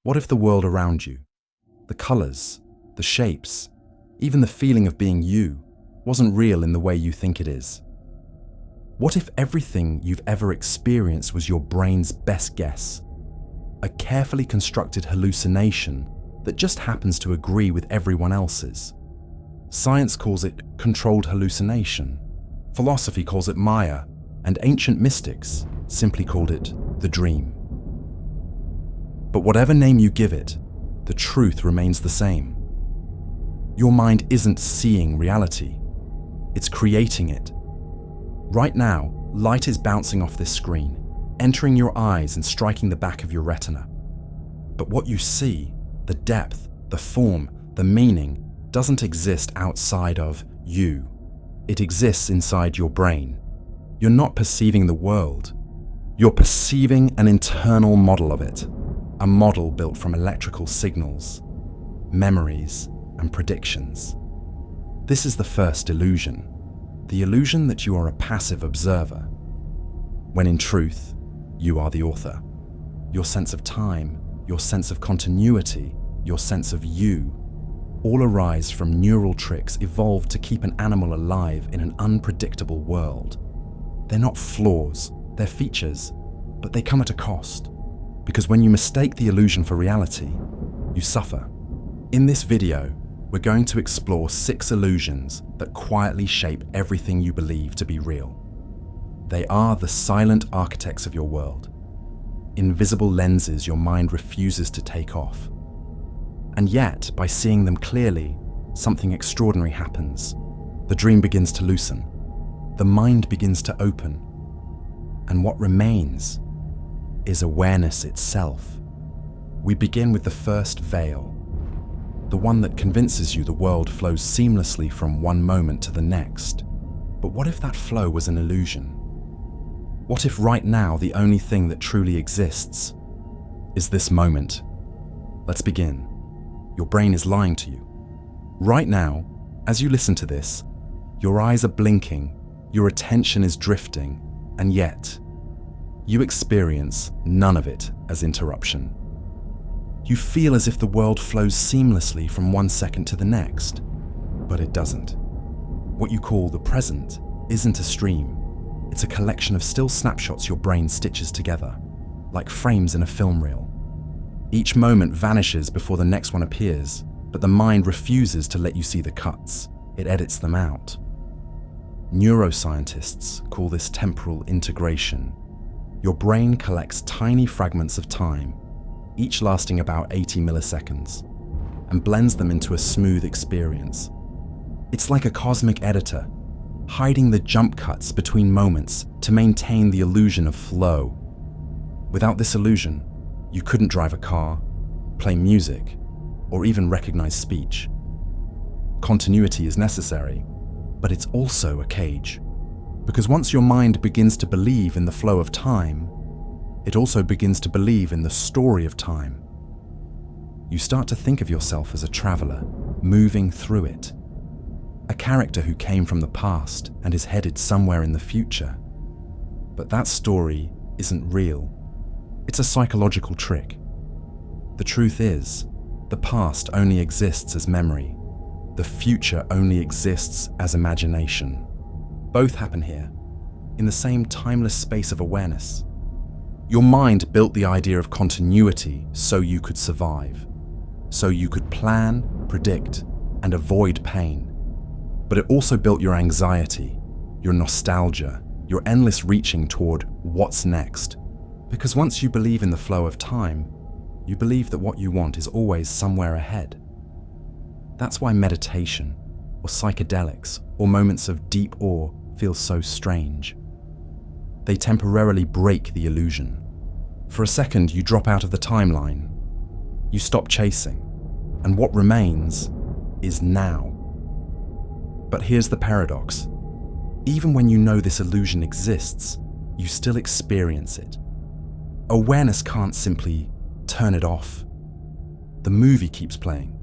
What if the world around you, the colors, the shapes, even the feeling of being you, wasn't real in the way you think it is? What if everything you've ever experienced was your brain's best guess? A carefully constructed hallucination that just happens to agree with everyone else's. Science calls it controlled hallucination. Philosophy calls it Maya, and ancient mystics simply called it the dream. But whatever name you give it, the truth remains the same. Your mind isn't seeing reality, it's creating it. Right now, light is bouncing off this screen, entering your eyes and striking the back of your retina. But what you see, the depth, the form, the meaning, doesn't exist outside of you. It exists inside your brain. You're not perceiving the world. You're perceiving an internal model of it, a model built from electrical signals, memories, and predictions. This is the first illusion, the illusion that you are a passive observer, when in truth, you are the author. Your sense of time, your sense of continuity, your sense of you, all arise from neural tricks evolved to keep an animal alive in an unpredictable world. They're not flaws, they're features, but they come at a cost. Because when you mistake the illusion for reality, you suffer. In this video, we're going to explore 6 illusions that quietly shape everything you believe to be real. They are the silent architects of your world, invisible lenses your mind refuses to take off. And yet, by seeing them clearly, something extraordinary happens. The dream begins to loosen. The mind begins to open. And what remains is awareness itself. We begin with the first veil, the one that convinces you the world flows seamlessly from one moment to the next. But what if that flow was an illusion? What if right now the only thing that truly exists is this moment? Let's begin. Your brain is lying to you. Right now, as you listen to this, your eyes are blinking, your attention is drifting, and yet, you experience none of it as interruption. You feel as if the world flows seamlessly from one second to the next, but it doesn't. What you call the present isn't a stream. It's a collection of still snapshots your brain stitches together, like frames in a film reel. Each moment vanishes before the next one appears, but the mind refuses to let you see the cuts. It edits them out. Neuroscientists call this temporal integration. Your brain collects tiny fragments of time, each lasting about 80 milliseconds, and blends them into a smooth experience. It's like a cosmic editor, hiding the jump cuts between moments to maintain the illusion of flow. Without this illusion, you couldn't drive a car, play music, or even recognize speech. Continuity is necessary, but it's also a cage. Because once your mind begins to believe in the flow of time, it also begins to believe in the story of time. You start to think of yourself as a traveler, moving through it. A character who came from the past and is headed somewhere in the future. But that story isn't real. It's a psychological trick. The truth is, the past only exists as memory. The future only exists as imagination. Both happen here, in the same timeless space of awareness. Your mind built the idea of continuity so you could survive, so you could plan, predict, and avoid pain. But it also built your anxiety, your nostalgia, your endless reaching toward what's next. Because once you believe in the flow of time, you believe that what you want is always somewhere ahead. That's why meditation, or psychedelics, or moments of deep awe feel so strange. They temporarily break the illusion. For a second, you drop out of the timeline. You stop chasing, and what remains is now. But here's the paradox. Even when you know this illusion exists, you still experience it. Awareness can't simply turn it off. The movie keeps playing.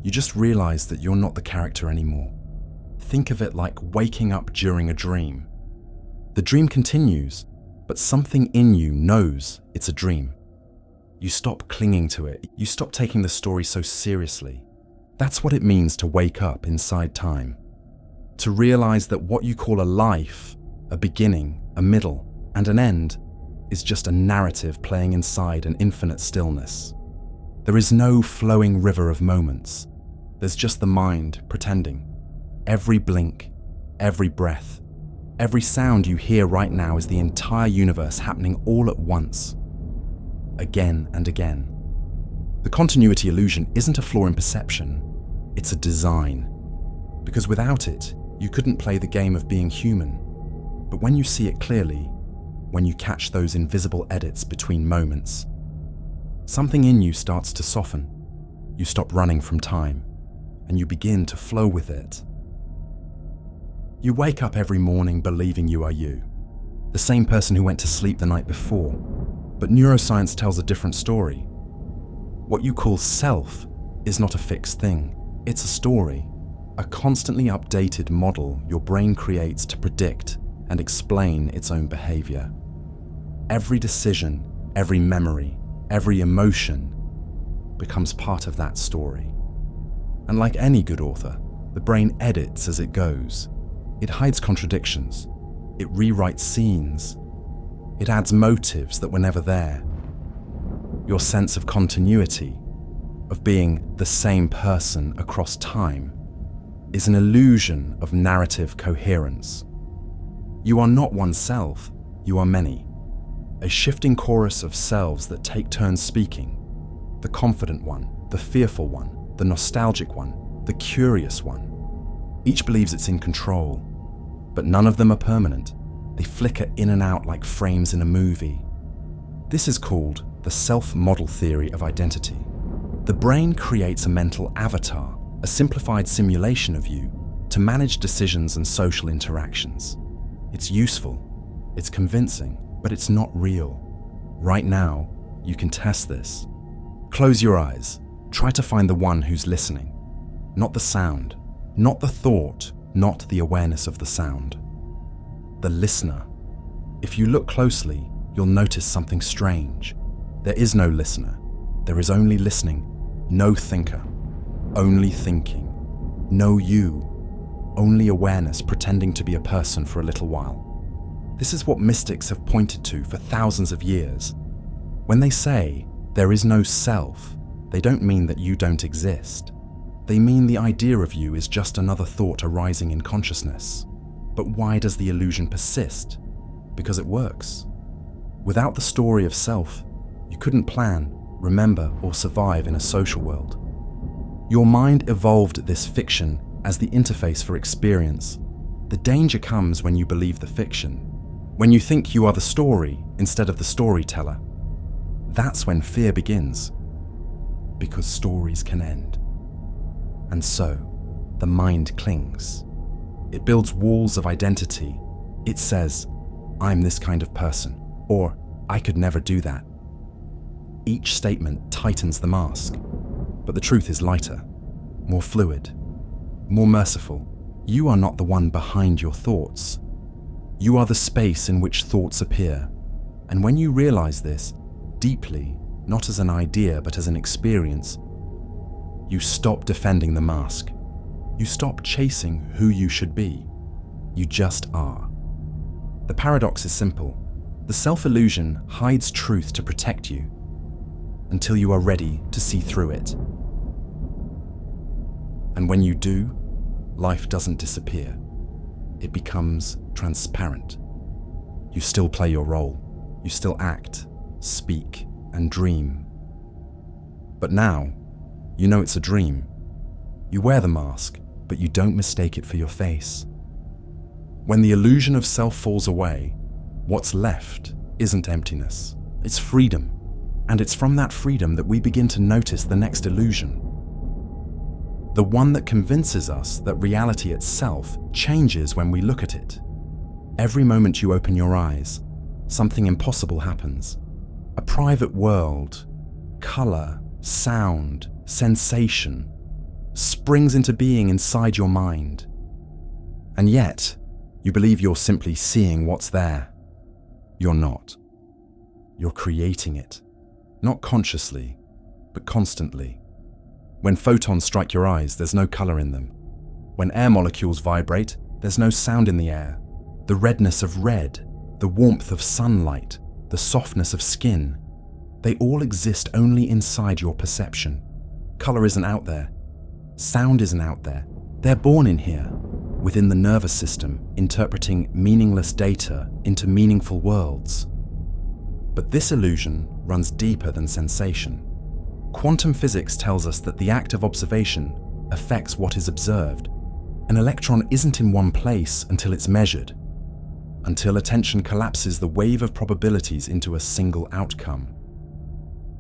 You just realize that you're not the character anymore. Think of it like waking up during a dream. The dream continues, but something in you knows it's a dream. You stop clinging to it. You stop taking the story so seriously. That's what it means to wake up inside time. To realize that what you call a life, a beginning, a middle, and an end, is just a narrative playing inside an infinite stillness. There is no flowing river of moments. There's just the mind pretending. Every blink, every breath, every sound you hear right now is the entire universe happening all at once. Again and again. The continuity illusion isn't a flaw in perception, it's a design. Because without it, you couldn't play the game of being human. But when you see it clearly, when you catch those invisible edits between moments, something in you starts to soften. You stop running from time, and you begin to flow with it. You wake up every morning believing you are you, the same person who went to sleep the night before. But neuroscience tells a different story. What you call self is not a fixed thing. It's a story, a constantly updated model your brain creates to predict and explain its own behavior. Every decision, every memory, every emotion becomes part of that story. And like any good author, the brain edits as it goes. It hides contradictions. It rewrites scenes. It adds motives that were never there. Your sense of continuity, of being the same person across time, is an illusion of narrative coherence. You are not one self, you are many. A shifting chorus of selves that take turns speaking. The confident one, the fearful one, the nostalgic one, the curious one. Each believes it's in control, but none of them are permanent. They flicker in and out like frames in a movie. This is called the self-model theory of identity. The brain creates a mental avatar, a simplified simulation of you, to manage decisions and social interactions. It's useful, it's convincing, but it's not real. Right now, you can test this. Close your eyes. Try to find the one who's listening. Not the sound, not the thought, not the awareness of the sound. The listener. If you look closely, you'll notice something strange. There is no listener. There is only listening. No thinker. Only thinking. No you. Only awareness pretending to be a person for a little while. This is what mystics have pointed to for thousands of years. When they say there is no self, they don't mean that you don't exist. They mean the idea of you is just another thought arising in consciousness. But why does the illusion persist? Because it works. Without the story of self, you couldn't plan, remember, or survive in a social world. Your mind evolved this fiction as the interface for experience. The danger comes when you believe the fiction, when you think you are the story instead of the storyteller. That's when fear begins, because stories can end. And so, the mind clings. It builds walls of identity. It says, I'm this kind of person, or I could never do that. Each statement tightens the mask, but the truth is lighter, more fluid, more merciful. You are not the one behind your thoughts. You are the space in which thoughts appear. And when you realize this, deeply, not as an idea but as an experience, you stop defending the mask. You stop chasing who you should be. You just are. The paradox is simple. The self-illusion hides truth to protect you until you are ready to see through it. And when you do, life doesn't disappear. It becomes transparent. You still play your role. You still act, speak, and dream. But now, you know it's a dream. You wear the mask, but you don't mistake it for your face. When the illusion of self falls away, what's left isn't emptiness, it's freedom. And it's from that freedom that we begin to notice the next illusion. The one that convinces us that reality itself changes when we look at it. Every moment you open your eyes, something impossible happens. A private world, color, sound, sensation, springs into being inside your mind. And yet, you believe you're simply seeing what's there. You're not. You're creating it. Not consciously, but constantly. When photons strike your eyes, there's no color in them. When air molecules vibrate, there's no sound in the air. The redness of red, the warmth of sunlight, the softness of skin, they all exist only inside your perception. Color isn't out there. Sound isn't out there. They're born in here, within the nervous system, interpreting meaningless data into meaningful worlds. But this illusion runs deeper than sensation. Quantum physics tells us that the act of observation affects what is observed. An electron isn't in one place until it's measured, until attention collapses the wave of probabilities into a single outcome.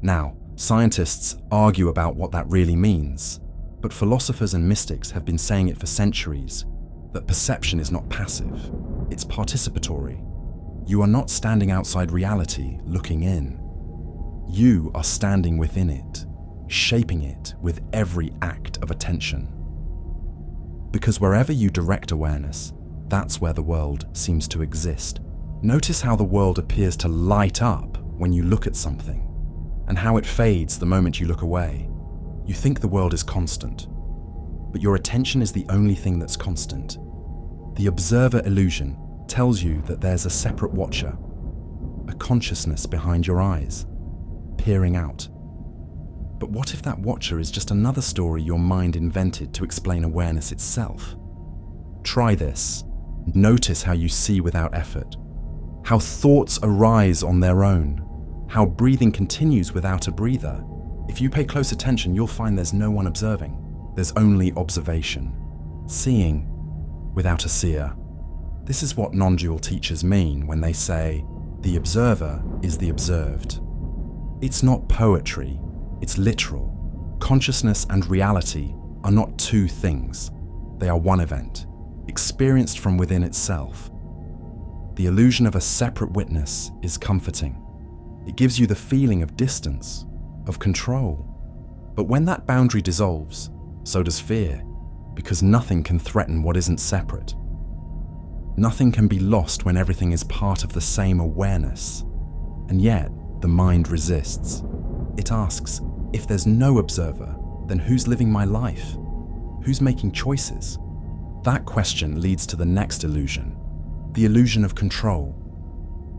Now, scientists argue about what that really means, but philosophers and mystics have been saying it for centuries, that perception is not passive, it's participatory. You are not standing outside reality, looking in. You are standing within it, shaping it with every act of attention. Because wherever you direct awareness, that's where the world seems to exist. Notice how the world appears to light up when you look at something, and how it fades the moment you look away. You think the world is constant, but your attention is the only thing that's constant. The observer illusion tells you that there's a separate watcher, a consciousness behind your eyes, peering out. But what if that watcher is just another story your mind invented to explain awareness itself? Try this. Notice how you see without effort, how thoughts arise on their own, how breathing continues without a breather. If you pay close attention, you'll find there's no one observing. There's only observation, seeing without a seer. This is what non-dual teachers mean when they say, the observer is the observed. It's not poetry, it's literal. Consciousness and reality are not two things. They are one event, experienced from within itself. The illusion of a separate witness is comforting. It gives you the feeling of distance, of control. But when that boundary dissolves, so does fear, because nothing can threaten what isn't separate. Nothing can be lost when everything is part of the same awareness. And yet, the mind resists. It asks, if there's no observer, then who's living my life? Who's making choices? That question leads to the next illusion, the illusion of control.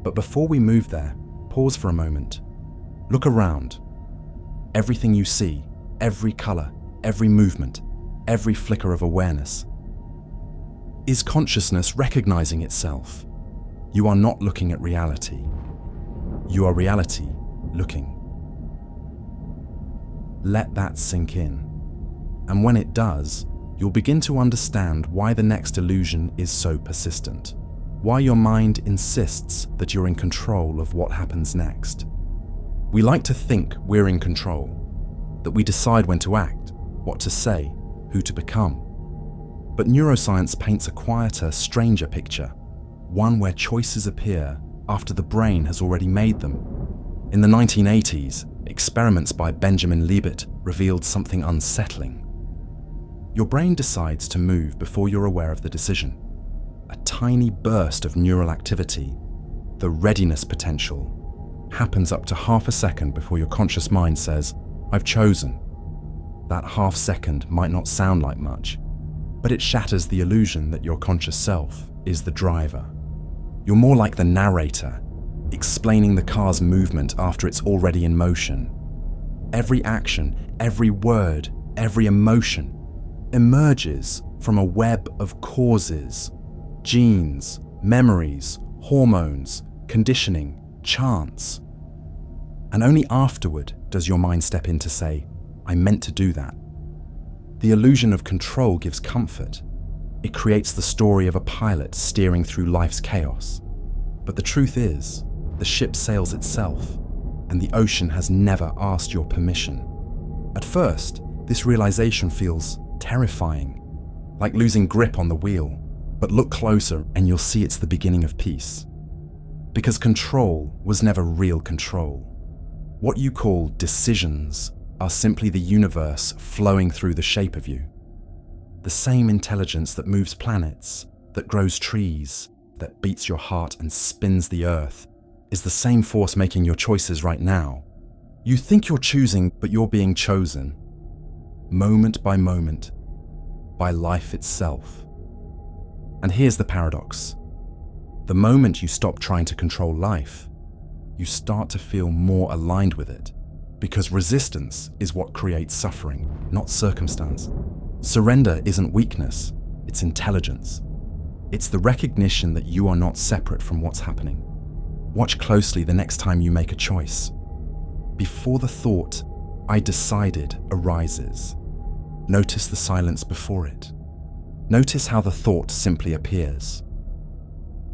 But before we move there, pause for a moment. Look around. Everything you see, every color, every movement, every flicker of awareness. Is consciousness recognizing itself? You are not looking at reality. You are reality looking. Let that sink in. And when it does, you'll begin to understand why the next illusion is so persistent. Why your mind insists that you're in control of what happens next. We like to think we're in control, that we decide when to act, what to say, who to become. But neuroscience paints a quieter, stranger picture, one where choices appear after the brain has already made them. In the 1980s, experiments by Benjamin Libet revealed something unsettling. Your brain decides to move before you're aware of the decision. A tiny burst of neural activity, the readiness potential, happens up to half a second before your conscious mind says, I've chosen. That half second might not sound like much, but it shatters the illusion that your conscious self is the driver. You're more like the narrator, explaining the car's movement after it's already in motion. Every action, every word, every emotion emerges from a web of causes, genes, memories, hormones, conditioning, chance. And only afterward does your mind step in to say, I meant to do that. The illusion of control gives comfort. It creates the story of a pilot steering through life's chaos. But the truth is, the ship sails itself, and the ocean has never asked your permission. At first, this realization feels terrifying, like losing grip on the wheel. But look closer and you'll see it's the beginning of peace. Because control was never real control. What you call decisions are simply the universe flowing through the shape of you. The same intelligence that moves planets, that grows trees, that beats your heart and spins the earth, is the same force making your choices right now. You think you're choosing, but you're being chosen, moment by moment, by life itself. And here's the paradox. The moment you stop trying to control life, you start to feel more aligned with it, because resistance is what creates suffering, not circumstance. Surrender isn't weakness, it's intelligence. It's the recognition that you are not separate from what's happening. Watch closely the next time you make a choice. Before the thought, "I decided," arises, notice the silence before it. Notice how the thought simply appears.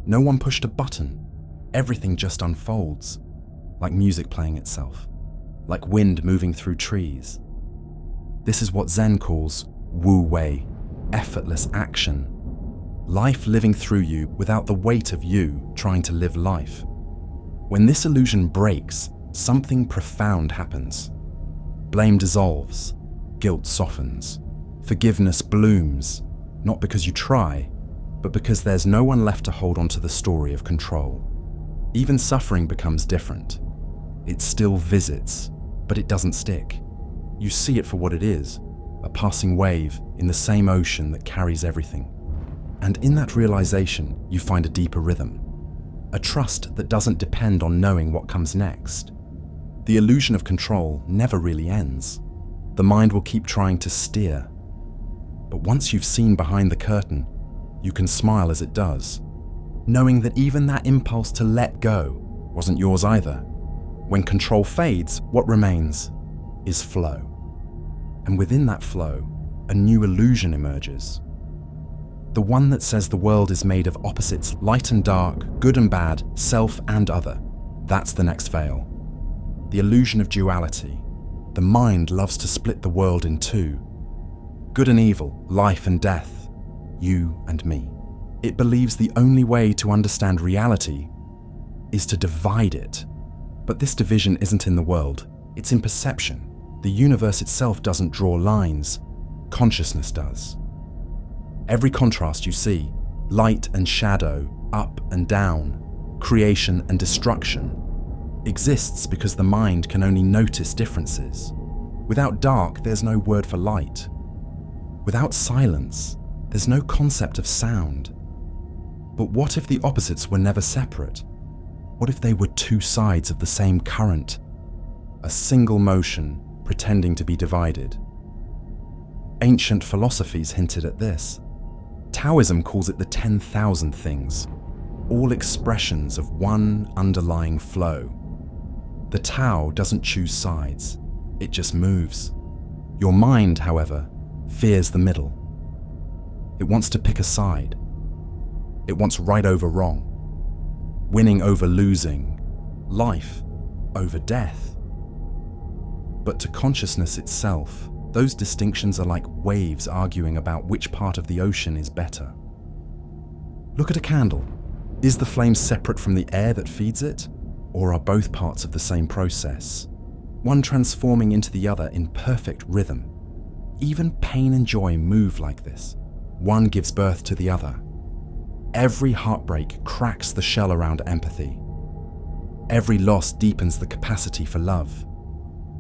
No one pushed a button. Everything just unfolds, like music playing itself, like wind moving through trees. This is what Zen calls wu wei, effortless action. Life living through you without the weight of you trying to live life. When this illusion breaks, something profound happens. Blame dissolves, guilt softens, forgiveness blooms, not because you try, but because there's no one left to hold onto the story of control. Even suffering becomes different. It still visits, but it doesn't stick. You see it for what it is, a passing wave in the same ocean that carries everything. And in that realization, you find a deeper rhythm, a trust that doesn't depend on knowing what comes next. The illusion of control never really ends. The mind will keep trying to steer. But once you've seen behind the curtain, you can smile as it does, knowing that even that impulse to let go wasn't yours either. When control fades, what remains is flow. And within that flow, a new illusion emerges. The one that says the world is made of opposites, light and dark, good and bad, self and other. That's the next veil. The illusion of duality. The mind loves to split the world in two. Good and evil, life and death, you and me. It believes the only way to understand reality is to divide it. But this division isn't in the world, it's in perception. The universe itself doesn't draw lines, consciousness does. Every contrast you see, light and shadow, up and down, creation and destruction, exists because the mind can only notice differences. Without dark, there's no word for light. Without silence, there's no concept of sound. But what if the opposites were never separate? What if they were two sides of the same current? A single motion pretending to be divided. Ancient philosophies hinted at this. Taoism calls it the 10,000 things, all expressions of one underlying flow. The Tao doesn't choose sides, it just moves. Your mind, however, fears the middle. It wants to pick a side. It wants right over wrong, winning over losing, life over death. But to consciousness itself, those distinctions are like waves arguing about which part of the ocean is better. Look at a candle. Is the flame separate from the air that feeds it? Or are both parts of the same process? One transforming into the other in perfect rhythm. Even pain and joy move like this. One gives birth to the other. Every heartbreak cracks the shell around empathy. Every loss deepens the capacity for love.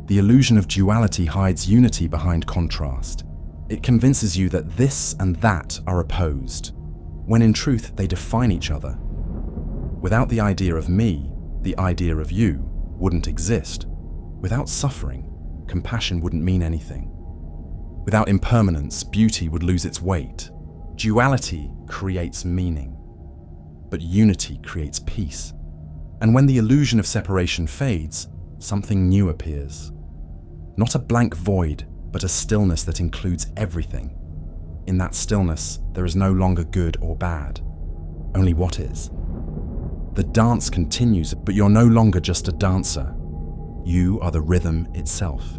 The illusion of duality hides unity behind contrast. It convinces you that this and that are opposed, when in truth they define each other. Without the idea of me, the idea of you wouldn't exist. Without suffering, compassion wouldn't mean anything. Without impermanence, beauty would lose its weight. Duality creates meaning, but unity creates peace. And when the illusion of separation fades, something new appears. Not a blank void, but a stillness that includes everything. In that stillness, there is no longer good or bad, only what is. The dance continues, but you're no longer just a dancer. You are the rhythm itself.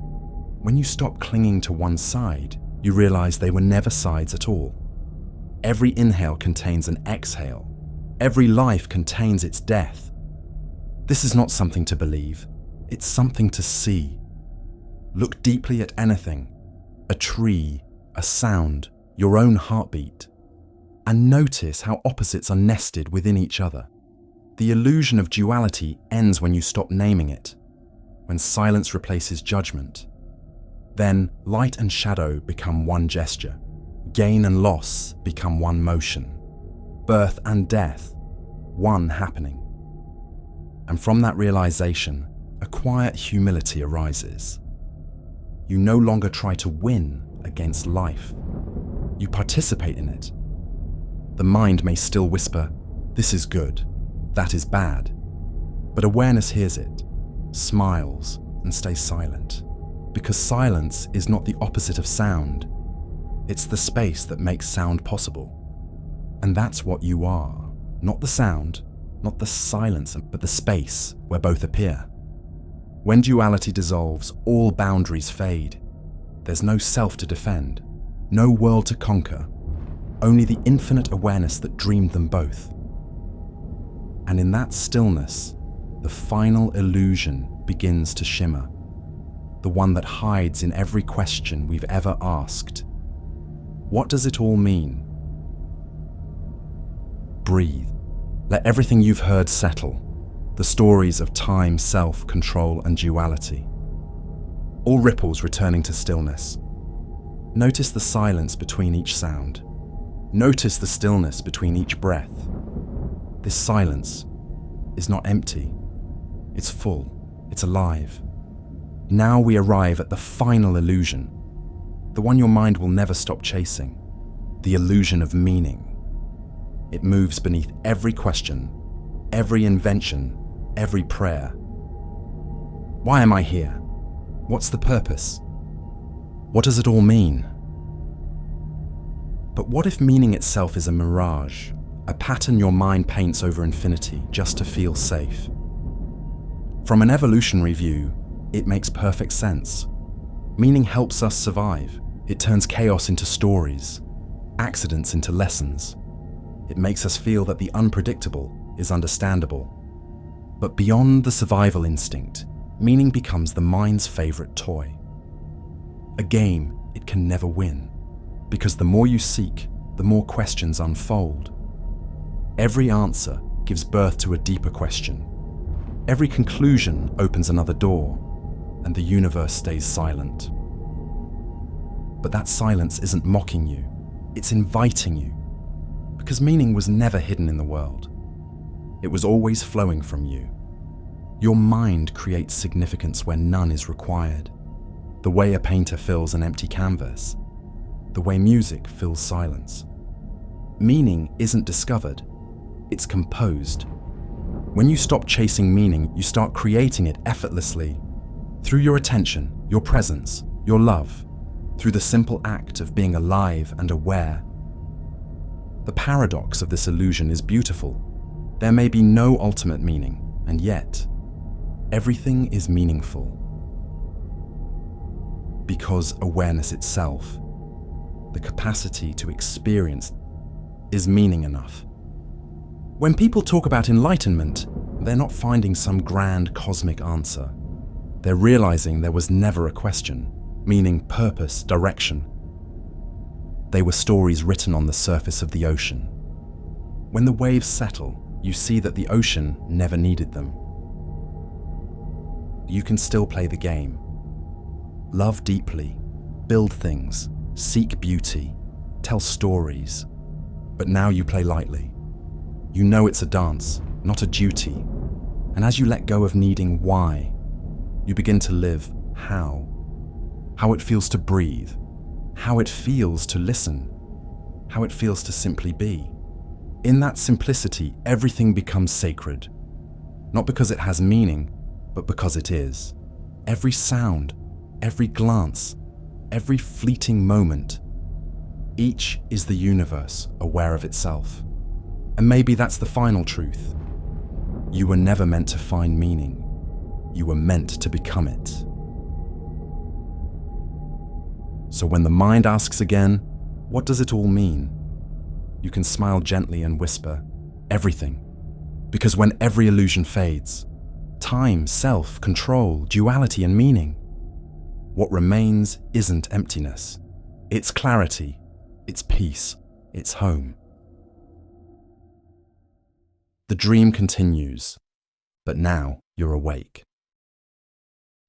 When you stop clinging to one side, you realize they were never sides at all. Every inhale contains an exhale. Every life contains its death. This is not something to believe, it's something to see. Look deeply at anything, a tree, a sound, your own heartbeat, and notice how opposites are nested within each other. The illusion of duality ends when you stop naming it, when silence replaces judgment. Then light and shadow become one gesture. Gain and loss become one motion. Birth and death, one happening. And from that realization, a quiet humility arises. You no longer try to win against life. You participate in it. The mind may still whisper, "This is good, that is bad." But awareness hears it, smiles, and stays silent. Because silence is not the opposite of sound. It's the space that makes sound possible. And that's what you are. Not the sound, not the silence, but the space where both appear. When duality dissolves, all boundaries fade. There's no self to defend, no world to conquer, only the infinite awareness that dreamed them both. And in that stillness, the final illusion begins to shimmer, the one that hides in every question we've ever asked. What does it all mean? Breathe. Let everything you've heard settle. The stories of time, self, control, and duality. All ripples returning to stillness. Notice the silence between each sound. Notice the stillness between each breath. This silence is not empty. It's full. It's alive. Now we arrive at the final illusion, the one your mind will never stop chasing, the illusion of meaning. It moves beneath every question, every invention, every prayer. Why am I here? What's the purpose? What does it all mean? But what if meaning itself is a mirage, a pattern your mind paints over infinity just to feel safe? From an evolutionary view, it makes perfect sense. Meaning helps us survive. It turns chaos into stories, accidents into lessons. It makes us feel that the unpredictable is understandable. But beyond the survival instinct, meaning becomes the mind's favorite toy. A game it can never win, because the more you seek, the more questions unfold. Every answer gives birth to a deeper question. Every conclusion opens another door, and the universe stays silent. But that silence isn't mocking you, it's inviting you, because meaning was never hidden in the world. It was always flowing from you. Your mind creates significance where none is required. The way a painter fills an empty canvas, the way music fills silence. Meaning isn't discovered, it's composed. When you stop chasing meaning, you start creating it effortlessly, through your attention, your presence, your love, through the simple act of being alive and aware. The paradox of this illusion is beautiful. There may be no ultimate meaning, and yet, everything is meaningful. Because awareness itself, the capacity to experience, is meaning enough. When people talk about enlightenment, they're not finding some grand cosmic answer. They're realizing there was never a question, meaning purpose, direction. They were stories written on the surface of the ocean. When the waves settle, you see that the ocean never needed them. You can still play the game. Love deeply, build things, seek beauty, tell stories. But now you play lightly. You know it's a dance, not a duty. And as you let go of needing why, you begin to live how. How it feels to breathe, how it feels to listen, how it feels to simply be. In that simplicity, everything becomes sacred. Not because it has meaning, but because it is. Every sound, every glance, every fleeting moment, each is the universe aware of itself. And maybe that's the final truth. You were never meant to find meaning. You were meant to become it. So when the mind asks again, what does it all mean? You can smile gently and whisper, everything. Because when every illusion fades, time, self, control, duality, and meaning, what remains isn't emptiness. It's clarity, it's peace, it's home. The dream continues, but now you're awake.